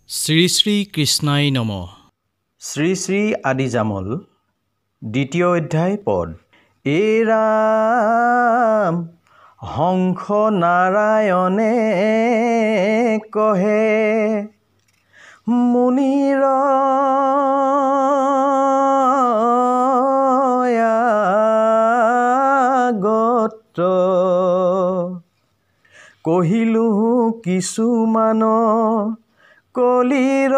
শ্ৰী শ্ৰী কৃষ্ণাই নম। শ্ৰী শ্ৰী আদিজামল দ্বিতীয় অধ্যায় পদ। এই ৰাম হংস নাৰায়ণে কহে মুনিৰ আগত কহিলো কিছুমান কলিৰ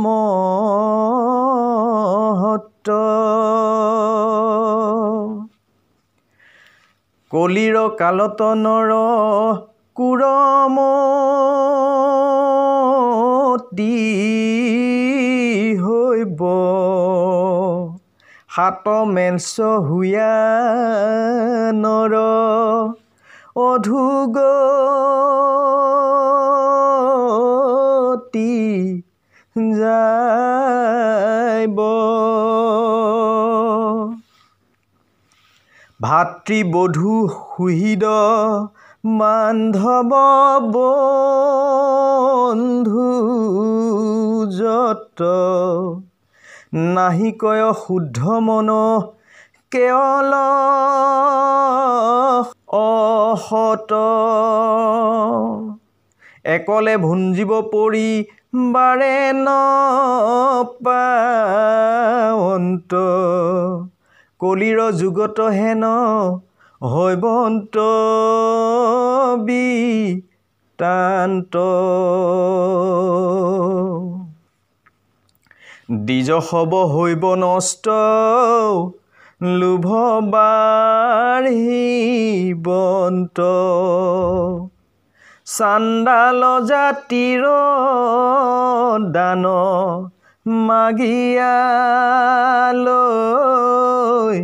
মহত্ব। কলিৰ কালত নৰ কুৰমতি হৈব হাত মেলছ হুয়া নৰ অধুগতি যাইব। ভাতৃবধূ সুহৃদ বান্ধৱ বন্ধু যত নাহিকয় শুদ্ধ মন কেৱল অসত। একলে ভুঞ্জিব পৰি বাৰে নপাৱন্ত কলিৰ যুগত হেন হৈবন্ত বিতান্ত। দ্বিজ হব হৈব নষ্ট লোভ বাঢ়িবন্ত চাণ্ডাল জাতিৰ দান মাগিয়ালৈ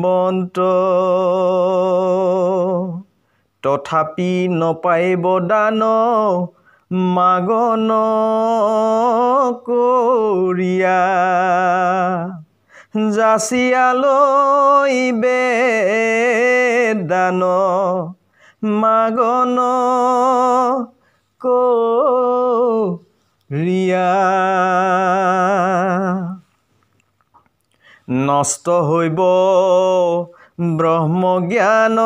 বন্ত। তথাপি নপাইব দান মাগন কৰিয়া যাচিয়ালৈবে দান মাগন কৰিয়া। নষ্ট হৈব ব্ৰহ্মজ্ঞান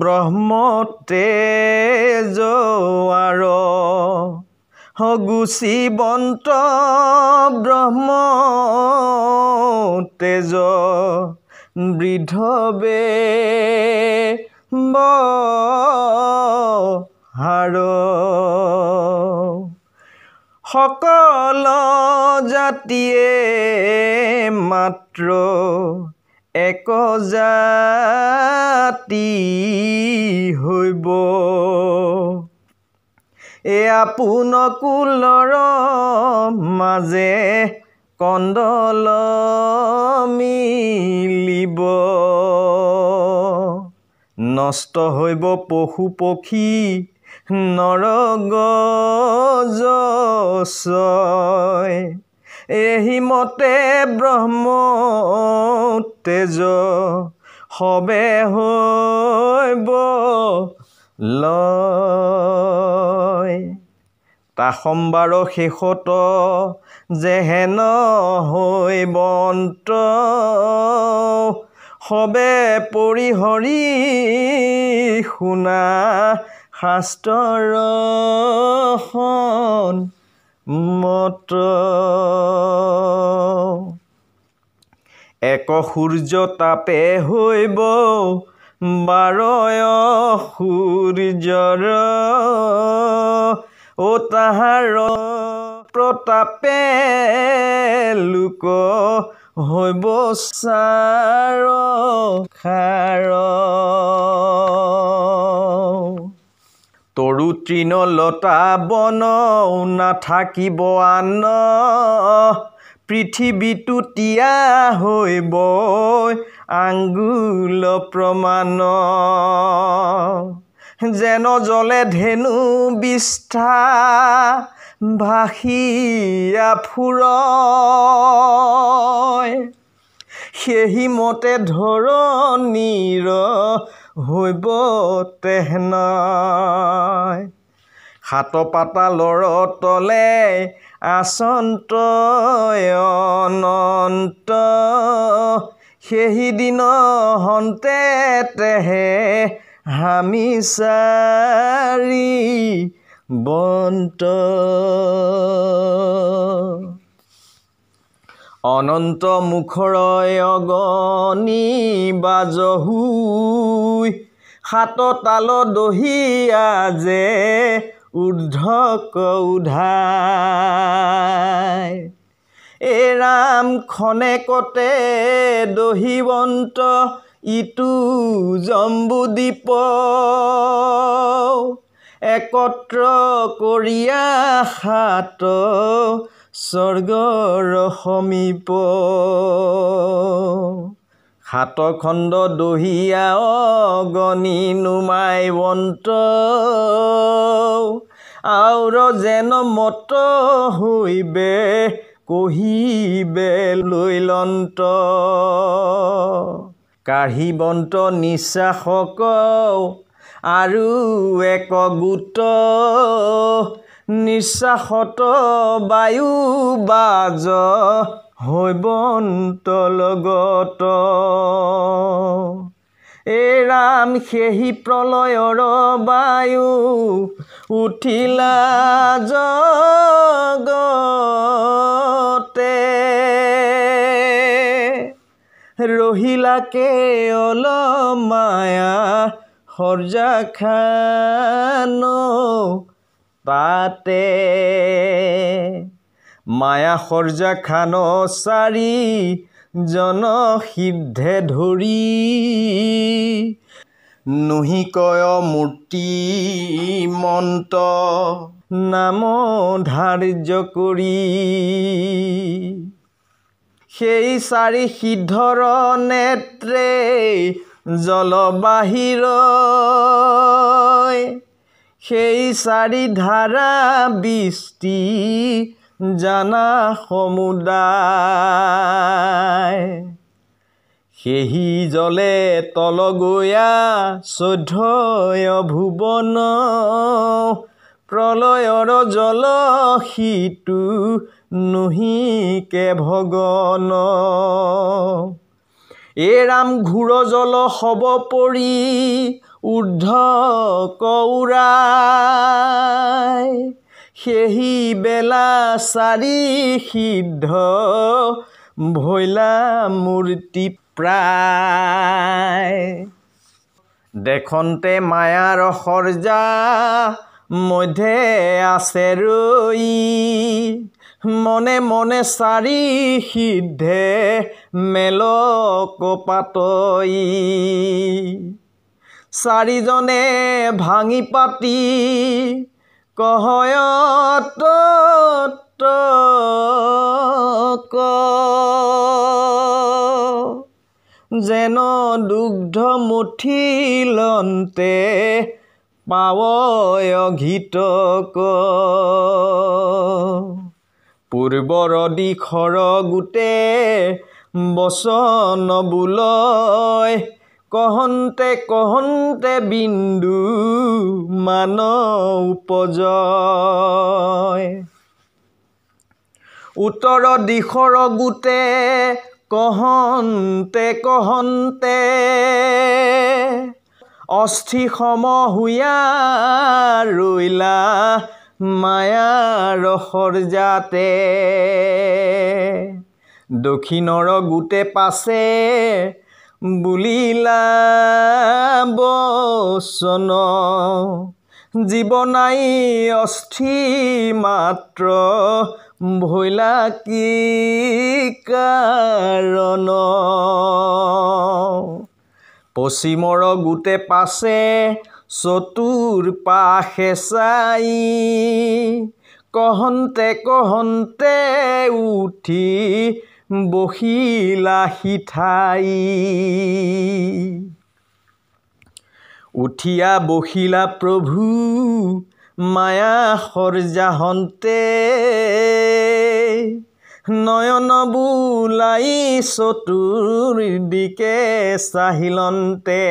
ব্ৰহ্ম তেজ আৰ গুচিবন্ত ব্ৰহ্ম তেজ বৃদ্ধবে বহাৰ। সকল জাতিয়ে মাত্ৰ এক জাতি হৈব আপোন কুলৰ মাজে কণ্ডল মিলিব। নষ্ট হৈব পশু পক্ষী নৰ গজ ছয় এহি মতে ব্ৰহ্ম তেজ সবে হৈব লয়। তাসম্বাৰ শেষত যেহেন হৈবন্ত সবে পৰিহৰি শুনা শাস্ত্ৰৰ সন্মত। এক সূৰ্য তাপে হৈব বাৰয় সূৰ্যৰ তাহাৰ প্ৰতাপে লোক হৈব চাৰ খাৰ। তৰু তৃণ লতা বন নাথাকিব আন পৃথিৱীটো তিয়া হৈব আঙ্গুল প্ৰমাণ। যেন জলে ধেনু বিষ্ঠা ভাসিয়া ফুৰ সেই মতে ধৰণীৰ হৈব তেহনাই। সাত পাতালৰ তলে আচন্ত অনন্ত সেইদিন হন্তে তেহে হামি চাৰি বন্ত অনন্ত মুখৰয় অগণি বাজহুই সাত তাল দহিয়া যে ঊৰ্ধ্বক উধাই এ ৰাম খনেকতে দহিবন্ত ইটো জম্বুদ্বীপ একত্ৰ কৰিয়া সাত স্বৰ্গৰ সমীপ সাত খণ্ড দহিয়া অগণি নুমাই বন্ত আউৰ যেন মত হৈবে কহিবে লৈলন্ত কাঢ়িবন্ত নিশ্বাসক আৰু এক গোট নিশ্বাসত বায়ু বাজ হৈবন্ত লগত এ ৰাম সেহি প্ৰলয়ৰ বায়ু উঠিলা জগতে ৰহিলা কেৱল মায়া সৰ্জাখান তাতে মায়া সৰ্জাখান চাৰি জন সিদ্ধে ধৰি নহিকয় মূৰ্তি মন্ত নাম ধাৰ্য কৰি সেই চাৰি সিদ্ধৰ নেত্ৰে জল বাহিৰ সেই চাৰি ধাৰা বৃষ্টি জানা সমুদায় সেহি জলে তল গয়া 14 ভুৱন প্ৰলয়ৰ জল সিটো নহিকে ভগন এ ৰাম ঘূৰ জল হব পৰি ঊৰ্ধ্ব কৌৰাই সেহি বেলা চাৰি সিদ্ধ ভৈলা মূৰ্তি প্ৰায় দেখন্তে মায়াৰ সৰ্জা মধ্যে আছে ৰৈ মনে মনে চাৰি সিদ্ধে মেলক পাতই চাৰিজনে ভাঙি পাতি কহয়ত যেন দুগ্ধ মুঠিলন্তে পাৱয় ঘিতক পূৰ্বৰ দিশৰ গোটে বচন বুলয় কহন্তে কহন্তে বিন্দু মান উপজয় উত্তৰ দিশৰ গোটে কহন্তে কহন্তে অস্থি সম হুয়া ৰৈলা মায়াৰ সৰ্জাতে দক্ষিণৰ গোটে পাছে বুলিলা বচন জীৱনাই অস্থি মাত্ৰ ভৈলা কি কাৰণ পশ্চিমৰ গোটে পাছে চতুৰ পাশে চাই কহন্তে কহন্তে উঠি বহিলা সিঠাই উঠিয়া বহিলা প্ৰভু মায়া সৰ্জাহন্তে নয়ন বুলাই চতুৰ দিকে চাহিলন্তে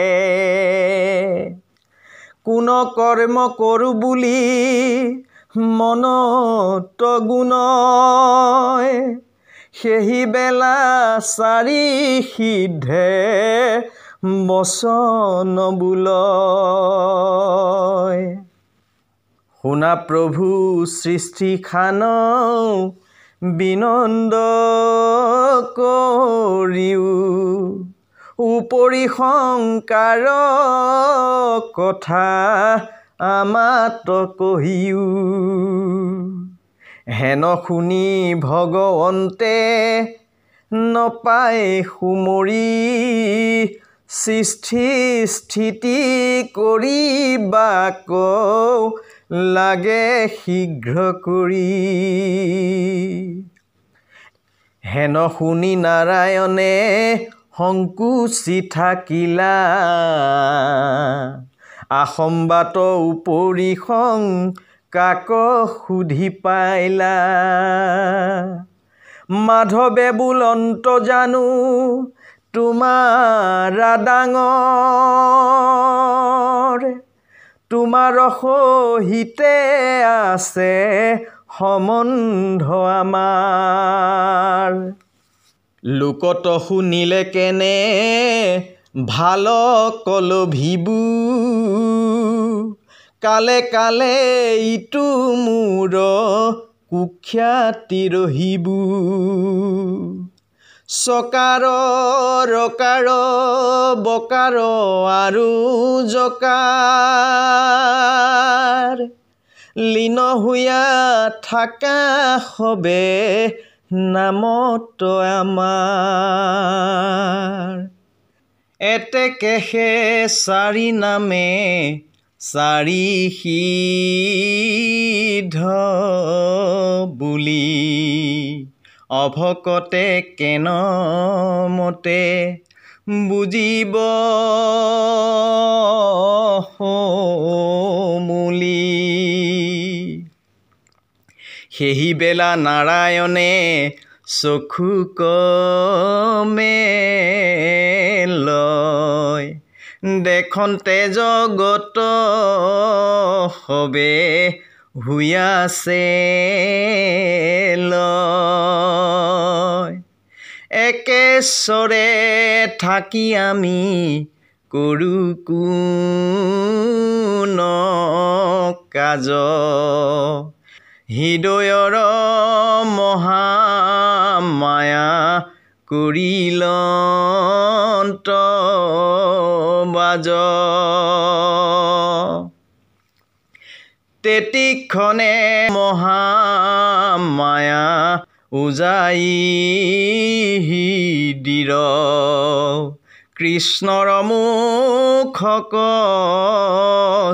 কোন কৰ্ম কৰোঁ বুলি মনত গুণয়, সেই বেলা চাৰি সিদ্ধে বচন বোলয়। শুনা প্ৰভু সৃষ্টিখান বিনন্দ কৰিও, উপৰি সংকাৰ কথা আমাত কহিও। হেন শুনি ভগৱন্তে নপায় সুমৰি, সৃষ্টি স্থিতি কৰিবাক লাগে শীঘ্ৰ কৰি। হেন শুনি নাৰায়ণে সংকুচি থাকিলা, আসম্বাত উপৰি কাক সুধি পাইলা। মাধৱে বোলন্ত জানো তোমাৰা ডাঙৰ, তোমাৰ সহিতে আছে সম্বন্ধ আমাৰ। লোকত শুনিলে কেনে ভাল কল ভিবু, কালে কালে ইটো মোৰ কুখ্যাতি ৰহিবু। চকাৰ ৰকাৰ বকাৰ আৰু জকাৰ, লীন হৈয়া থাকা হবে নামত আমাৰ। এতেকেহে চাৰি নামে চাৰি সিদ্ধ বুলি, অভকতে কেন মতে বুজিব মূলি। সেই বেলা নাৰায়ণে চকু মেলয়, দেখন্তে জগত হবে হুয়াছে লয়। একেশ্বৰে থাকি আমি কৰোঁ কোন কাজ, হৃদয়ৰ মহামায়া কৰিলন্ত বাজ। তেতিক্ষণে মহামায়া উজাই দিৰ, কৃষ্ণৰ মুখক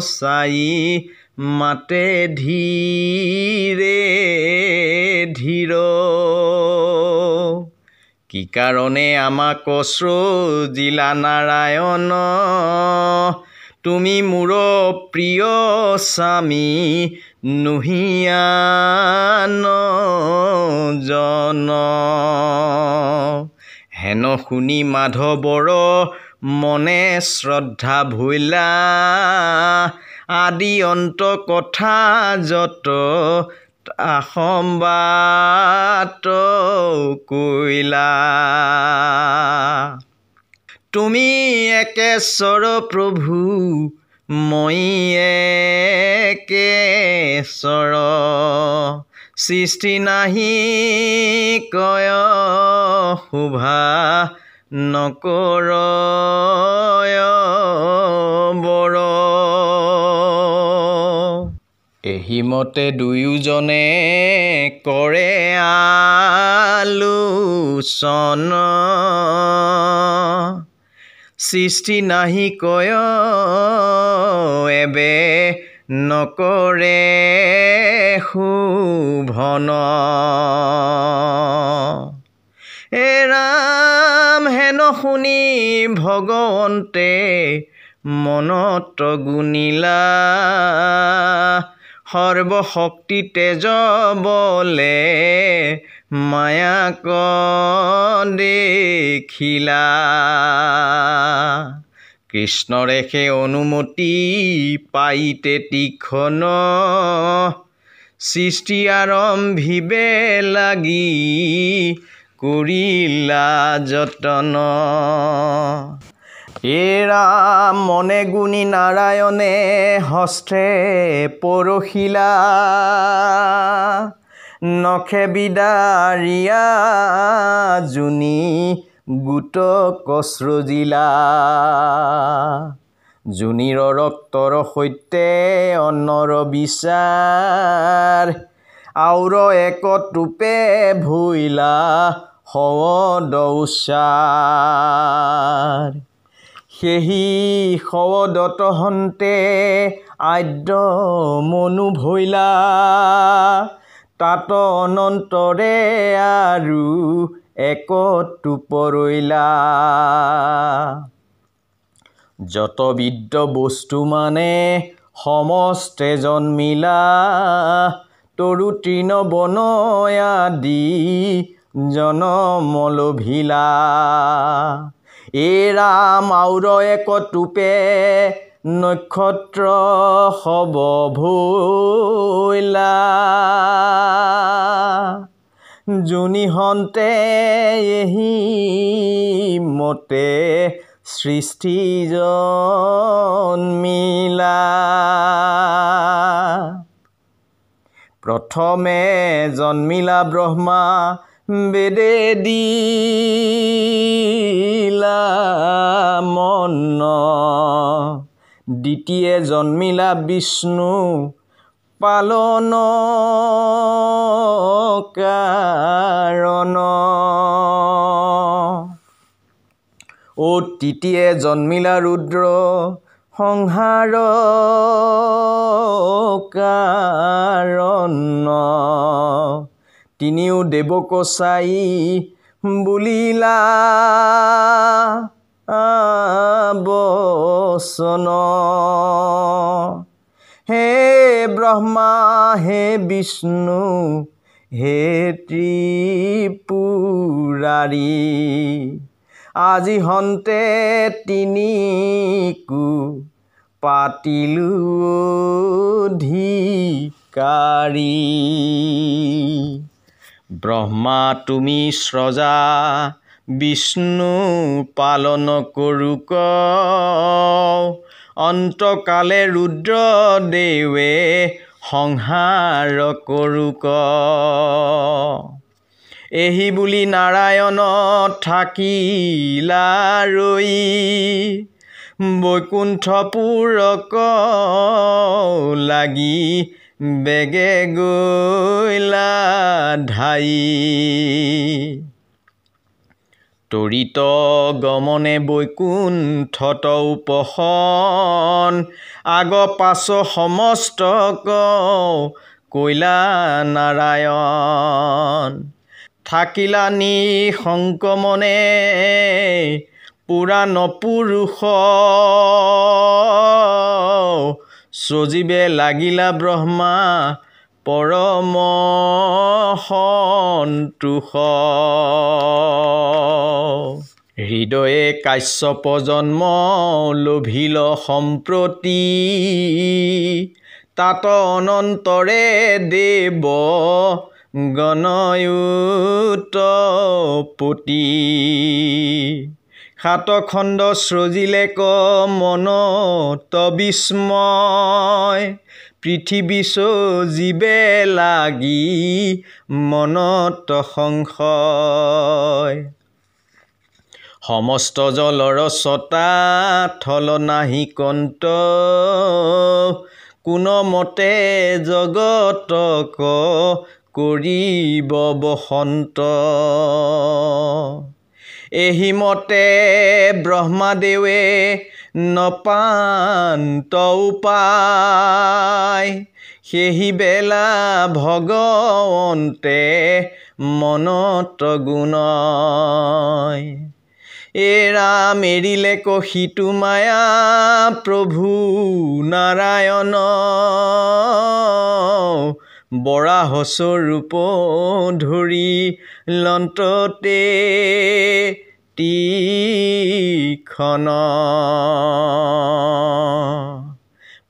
চাই মাতে ধীৰে ধীৰ। কি কাৰণে আমাক সৃজিলা নাৰায়ণ, তুমি মোৰ প্ৰিয় স্বামী নহিয়ান জন। হেন শুনি মাধৱৰ মনে শ্ৰদ্ধা ভৈলা, আদি অন্ত কথা যত আসম্বাত কৈলা। তুমি একেশ্বৰ প্ৰভু মই একেশ্বৰ, সৃষ্টি নাহি কয় শোভা নকৰ বৰ। এহিমতে দুয়োজনে কৰে আলোচন, সৃষ্টি নাহি কয় এবে নকৰে শোভন। এ ৰাম হেন শুনি ভগৱন্তে মনত গুণিলা, সৰ্বশক্তি তেজ বলে মায়াক দেখিলা। কৃষ্ণৰে সেই অনুমতি পাইতে তীক্ষ্ণ সৃষ্টি আৰম্ভিবে লাগি কৰিলা যতন। এৰা মনে গুণী নাৰায়ণে হস্তে পৰশিলা নখে বিদাৰিয়া জুনি গোট কস্ৰজিলা। জুনিৰ ৰক্তৰ সৈতে অন্নৰ বিচাৰ আউৰ এক টোপে ভৈলা শৱদ উচ্চাৰ। সেহি শৱদত হন্তে আদ্য মনু ভৈলা তাত অনন্তৰে আৰু এক টোপ ৰৈলা। যত বিদ্য বস্তু মানে সমস্তে জন্মিলা তৰু তৃণ বন আদি জনম লভিলা। এৰাম আউৰ এক টোপে নক্ষত্ৰ শৱ ভৈলা জুনি হন্তে এহি মতে সৃষ্টি জন্মিলা। প্ৰথমে জন্মিলা ব্ৰহ্মা বেদে দিলা মন দ্বিতীয়ে জন্মিলা বিষ্ণু পালন কাৰণ ও তৃতীয়ে জন্মিলা ৰুদ্ৰ সংহাৰ কাৰণ তিনিও দেৱক চাই বুলিলা বচন। হে ব্ৰহ্মা হে বিষ্ণু হে ত্ৰিপুৰাৰী আজি হন্তে তিনিকো পাতিলো অধিকাৰী। ব্ৰহ্মা তুমি স্ৰজা বিষ্ণু পালন কৰোক অন্তকালে ৰুদ্ৰ দেৱে সংহাৰ কৰোক। এহি বুলি নাৰায়ণ থাকিলা ৰৈ বৈকুণ্ঠপুৰক লাগি বেগে গৈলা ধাই। তৰিত গমনে বৈকুণ্ঠত উপশন আগ পাছ সমস্তক কৈলা নাৰায়ণ। থাকিলা নিশংক মনে পুৰাণ পুৰুষ সজীৱে লাগিলা ব্ৰহ্মা পৰম সন্তোষ। হৃদয়ে কাশ্যপ জন্ম লভিল সম্প্ৰতি তাত অনন্তৰে দেৱ গণয়ুতপতি। সাতখণ্ড সৃজিলে ক মনত বিস্ময় পৃথিৱী সজীৱে লাগি মনত সংশয়। সমস্ত জলৰ ছটা থল নাহি কন্ত কোনমতে জগতক কৰিব বসন্ত। এহি মতে ব্ৰহ্মাদেৱে নপান্ত উপায় সেহি বেলা ভগৱন্তে মনত গুণয়। এৰাম এৰিলে কহিতু মায়া প্ৰভু নাৰায়ণ বৰাহ স্বৰূপ ধৰি লন্ততে প্ৰতিক্ষণ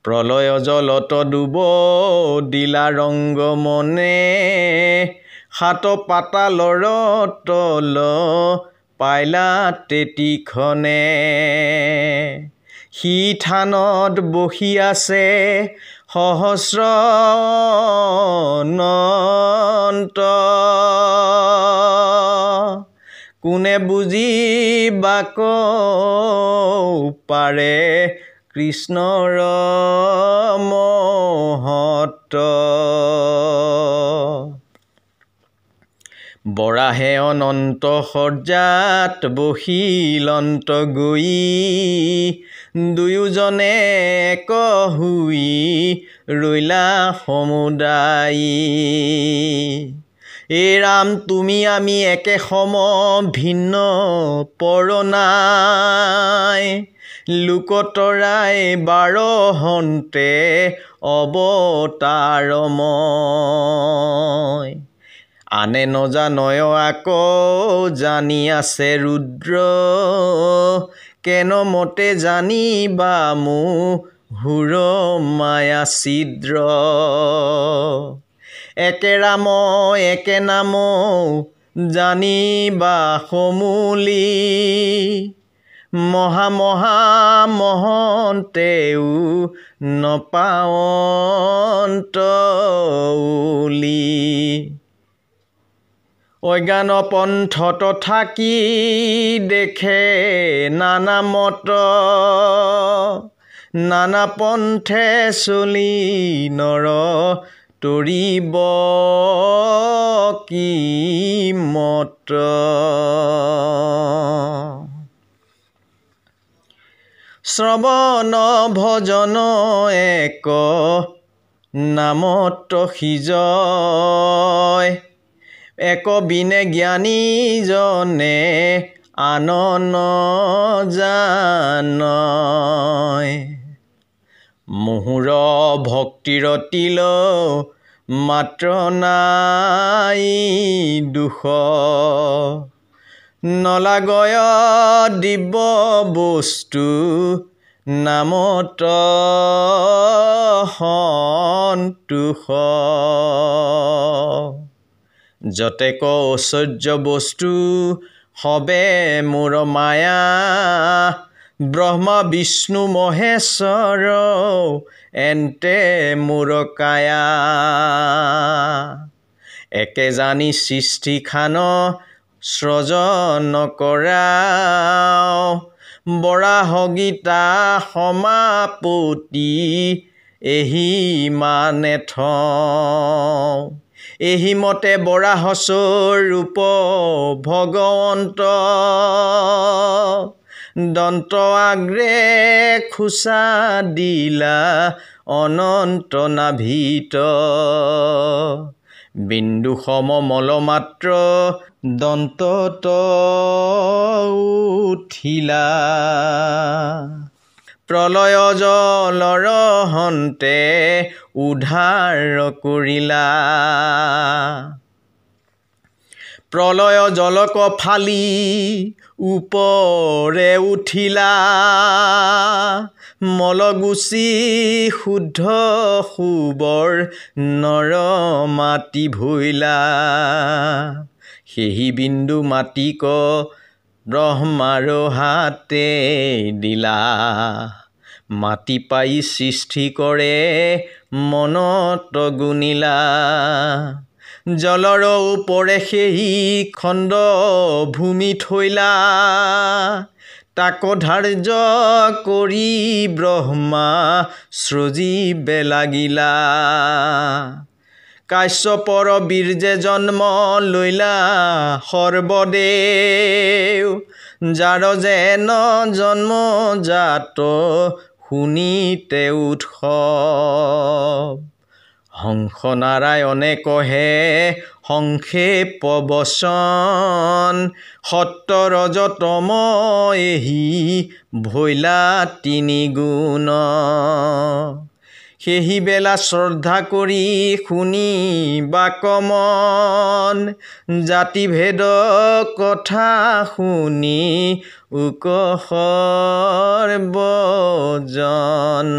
প্ৰলয় জলত ডুব দিলা ৰংগ মনে সাত পাতালৰ তল পাইলা তেতিখনে সি থানত বহি আছে সহস্ৰ অনন্ত কোনে বুজিবাক পাৰে কৃষ্ণৰ মহত্ব বৰাহে অনন্ত সজ্জাত বহিলন্ত গৈ দুয়োজনে এক হৈ ৰৈলা সমুদায়ী এই ৰাম তুমি আমি একে সম ভিন্ন পৰ নাই লোকতৰাই বাৰহন্তে অৱতাৰময় আনে নজানয় আকৌ জানি আছে ৰুদ্ৰ কেন মতে জানিবা মোহুৰ মায়া ছিদ্ৰ একে ৰাম একে নাম জানিবা সমূলি মহা মহন্তেও নপাৱন্ত উলি অজ্ঞান পন্থত থাকি দেখে নানা মত নানা পন্থে চলি নৰ তৰিব কি মত শ্ৰৱণ ভজন এক নামত সিজয় এক বিনে জ্ঞানীজনে আনন জানয় মুহুৰ ভক্তিৰ তিল মাত্ৰ নাই দুখ নলাগয় দিব্য বস্তু নামত সন্তোষ যতেক ঐশ্বৰ্য বস্তু হবে মোৰ মায়া ব্ৰহ্মা বিষ্ণু মহেশ্বৰ এন্তে মোৰ কায়া একে জানি সৃষ্টিখান সৃজন কৰা বৰাহ গীতা সমাপতি এহি মানে থওঁ এহি মতে বৰাহ স্বৰূপ ভগৱন্ত দন্ত আগ্ৰে খোচা দিলা অনন্ত নাভিত বিন্দু সম মল মাত্ৰ দন্তত উঠিলা প্ৰলয় জলৰ হন্তে উদ্ধাৰ কৰিলা প্ৰলয় জলক ফালি ওপৰে উঠিলা মলগুচি শুদ্ধ শুবৰ নৰ মাটি ভৈলা সেহি বিন্দু মাটিক ব্ৰহ্মাৰ হাতে দিলা মাটি পাই সৃষ্টি কৰে মনত গুণিলা জলৰ ওপৰে সেই খণ্ড ভূমি থৈলা তাক ধাৰ্য কৰি ব্ৰহ্মা সৃজিবে লাগিলা কাশ্যপৰ বীৰ্যে জন্ম লৈলা সৰ্বদেৱ যাৰ যেন জন্ম জাত শুনিতে উৎসৱ হংস নাৰায়ণে কহে সংক্ষেপ বচন সত্য ৰজ তম এহি ভৈলা তিনি গুণ সেহি বেলা শ্ৰদ্ধা কৰি শুনিবা কমন জাতিভেদ কথা শুনি উকষৰ বজন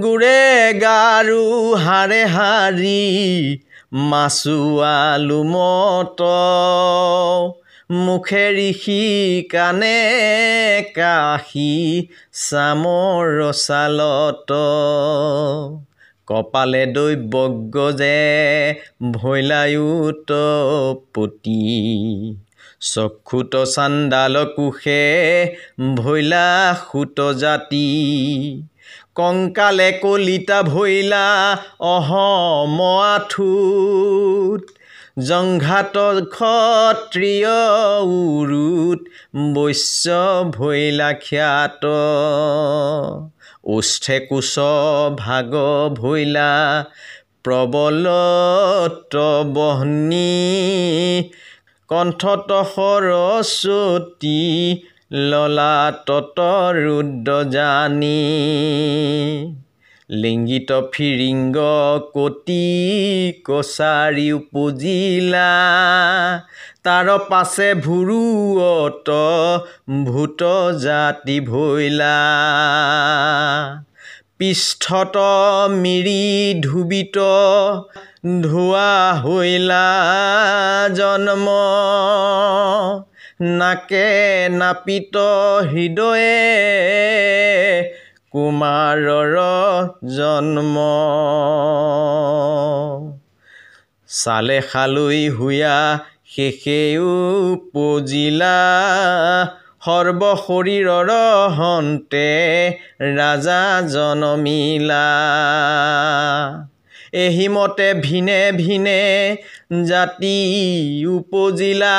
গুৰে গাৰু হাৰে হাৰি মাছুৱালো মত মুখে ঋষি কাণে কাশী চামৰ চালত কপালে দৈৱজ্ঞ যে ভৈলায়ুত পতি চক্ষুত চাণ্ডাল কোষে ভৈলা সুত জাতি কংকালে কলিতা ভৈলা অহম আঠুত জংঘাত ক্ষত্ৰিয় উৰুত বৈশ্য ভৈলা খ্যাত ওষ্ঠে কোচ ভাগ ভৈলা প্ৰবলত বহ্নি কণ্ঠত সৰস্বতী ললাটত ৰুদ্ৰজানি লিংগিত ফিৰিংগ কটি কছাৰী উপজিলা তাৰ পাছে ভুৰুঅত ভূত জাতি ভৈলা পৃষ্ঠত মিৰি ধুবিত ধোৱা হৈলা জন্ম নাকে নাপিত হৃদয়ে কুমাৰৰ জন্ম চালে খালৈ হুয়া শেষেও উপজিলা সৰ্ব শৰীৰৰ হন্তে ৰাজা জনমিলা এহিমতে ভিনে ভিনে জাতি উপজিলা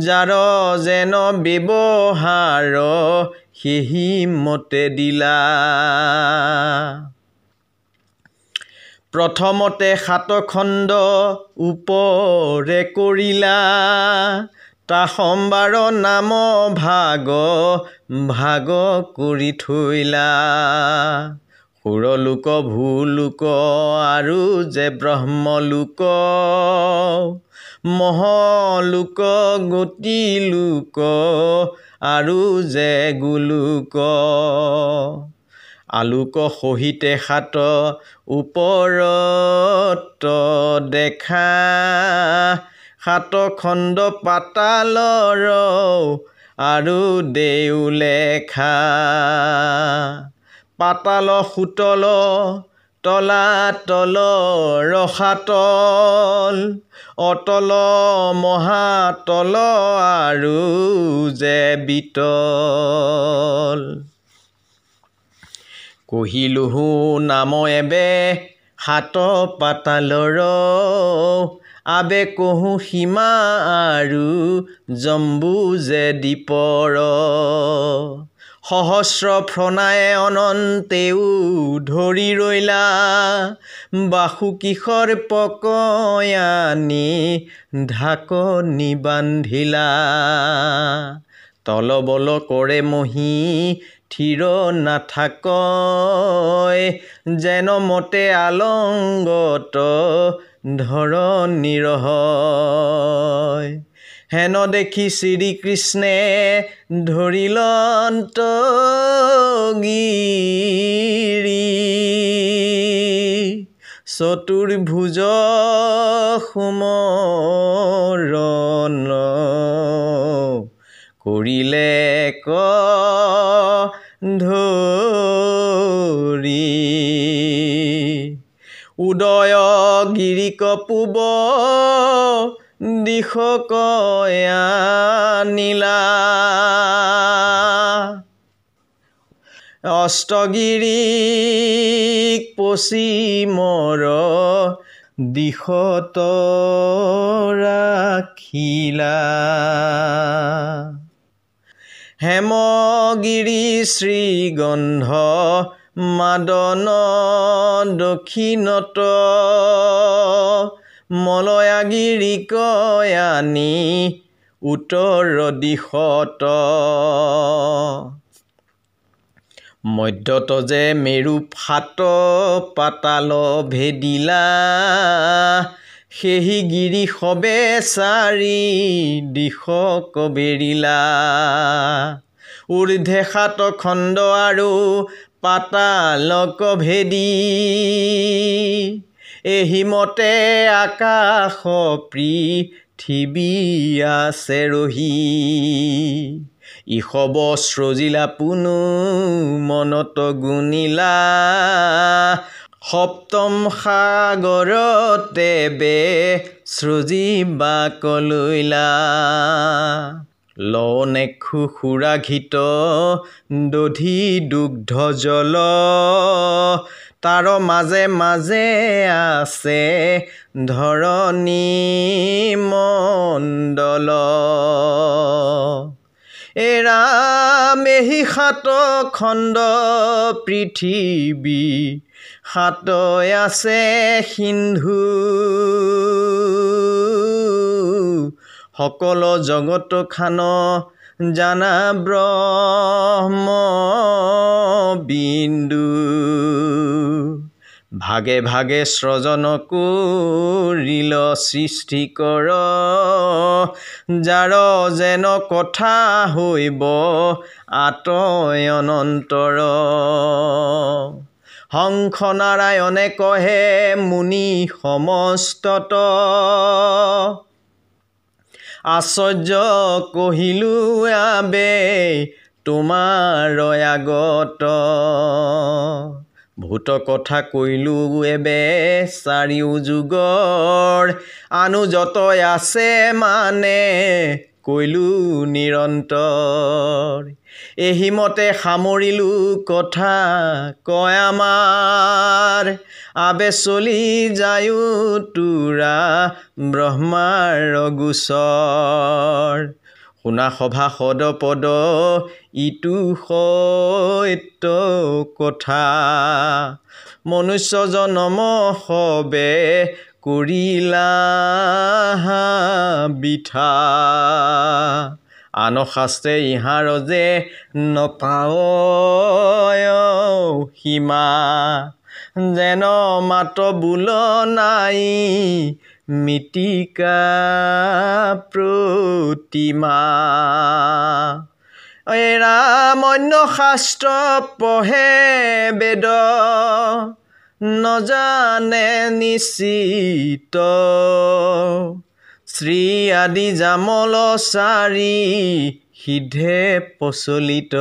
যাৰ যেন ব্যৱহাৰ সেহি মতে দিলা প্ৰথমতে সাতখণ্ড উপৰে কৰিলা তা সম্বাৰ নাম ভাগ ভাগ কৰি থৈলা সুৰলোক ভূলোক আৰু যে ব্ৰহ্মলোক মহলোক গতিলোক আৰু যে গোলোক আলোক সহিতে সাত ওপৰত দেখা সাত খণ্ড পাতালৰ আৰু দেউলেখা পাতাল সুতল তলাতল ৰসাতল অতল মহাতল আৰু যে বিতল কহিলোহু নাম এবে সাত পাতালৰ আবে কহু সীমা আৰু জম্বু যে দ্বীপৰ সহস্ৰ ফ্ৰণায়ে অনন্তেও ধৰি ৰৈলা বাসুকিশৰ পকয়ানি ঢাকনি বান্ধিলা তলবল কৰে মহি থিৰ নাথাকয় যেন মতে আলংগত ধৰণিৰ হয় হেন দেখি শ্ৰীকৃষ্ণে ধৰিলন্ত গিৰি চতুৰ্ভুজ সুমৰণ কৰিলে ধৰি উদয় গিৰিক পূব দিশ কয়ানিলা অষ্টগিৰিক পশ্চিমৰ দিশত ৰাখিলা হেমগিৰি শ্ৰীগন্ধ মাদন দক্ষিণত মলয়াগিৰিক আনি উত্তৰ দিশত মধ্যত যে মেৰু ফাট পাতাল ভেদিলা সেহি গিৰি সবে চাৰি দিশ কবেৰিলা ঊৰ্ধে সাত খণ্ড আৰু পাতালক ভেদি এহিমতে আকাশ পৃথিৱী আছে ৰহি ইষব সৃজিলা পুনু মনত গুণিলা সপ্তম সাগৰতে বে সৃজিবা কলৈলা লনেক্ষু সুৰাঘিত দধি দুগ্ধ জল তাৰ মাজে মাজে আছে ধৰণী মণ্ডল এৰামেহি সাত খণ্ড পৃথিৱী সাত আছে সিন্ধু সকল জগত খান জানা ব্ৰহ্ম বিন্দু ভাগে ভাগে সৃজন কৰিল সৃষ্টি কৰ যাৰ যেন কথা হৈব আতয় অনন্তৰ হংস নাৰায়ণে কহে মুনি সমস্তত আশ্চৰ্য কহিলো আবে তোমাৰ আগত ভূত কথা কৈলো এবে চাৰিও যুগৰ আনু যত আছে মানে কৈলো নিৰন্তৰ এহিমতে সামৰিলো কথা কয় আমাৰ আবে চলি যায়ো তোৰা ব্ৰহ্মাৰ গোচৰ শুনা সভা সদ পদ ইটো সত্য কথা মনুষ্য জনম সবে কৰিলা বিঠা আন শাস্ত্ৰে ইহাৰ যে নপায় সীমা যেন মাত বোল নাই মিতিকা প্ৰতিমা ৰামন্য শাস্ত্ৰ পঢ়ে বেদ নজানে নিশ্চিত শ্ৰী আদি জামল চাৰি সিদ্ধে প্ৰচলিত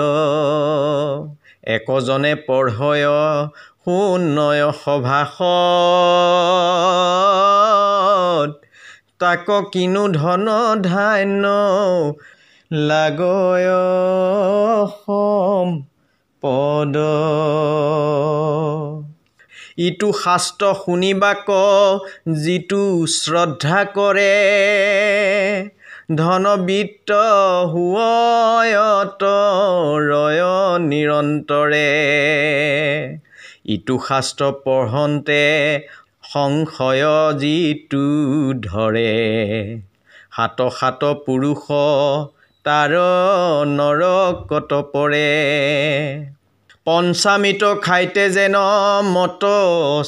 একজনে পঢ়য় শুনয় সভাসত তাক কিনো ধন ধান্য লাগয় সম্পদ ইটো শাস্ত্ৰ শুনিবাক যিটো শ্ৰদ্ধা কৰে ধন বিত্ত হুয়ত ৰয় নিৰন্তৰে ইটো শাস্ত্ৰ পঢ়ন্তে সংশয় যিটো ধৰে সাত সাত পুৰুষ তাৰ নৰকত পৰে পঞ্চামৃত খাইতে যেন মত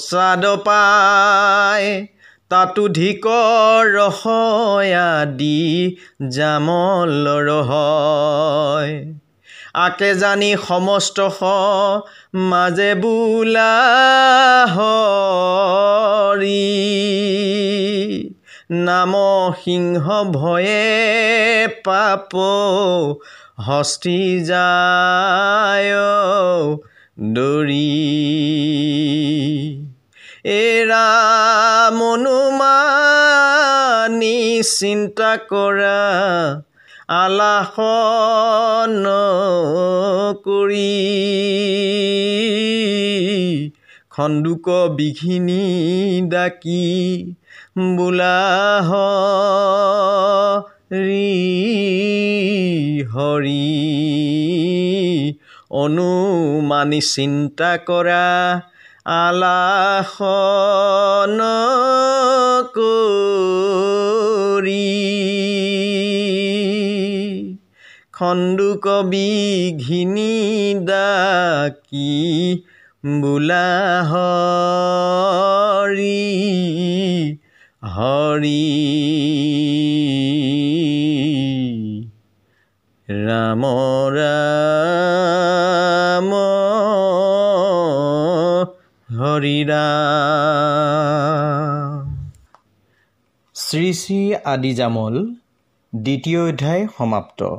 স্বাদ পায় তাতো ধিক ৰহয় আদি জামল ৰহয় আকে জানি সমস্ত মাজে বোলা হৰি নাম সিংহ ভয়ে পাপ হস্তি যায় দৰি এৰা মনুমানি চিন্তা কৰা আলাসন কৰি খণ্ডুক বিঘিনি ডাকি বোলা হৰি হৰি অনুমানি চিন্তা কৰা আলাসন কৰি খণ্ডুক বিঘিনি ডাকি বোলা হৰি হৰি ৰাম ৰাম হৰি ৰাম। শ্ৰী শ্ৰী আদিজামল দ্বিতীয় অধ্যায় সমাপ্ত।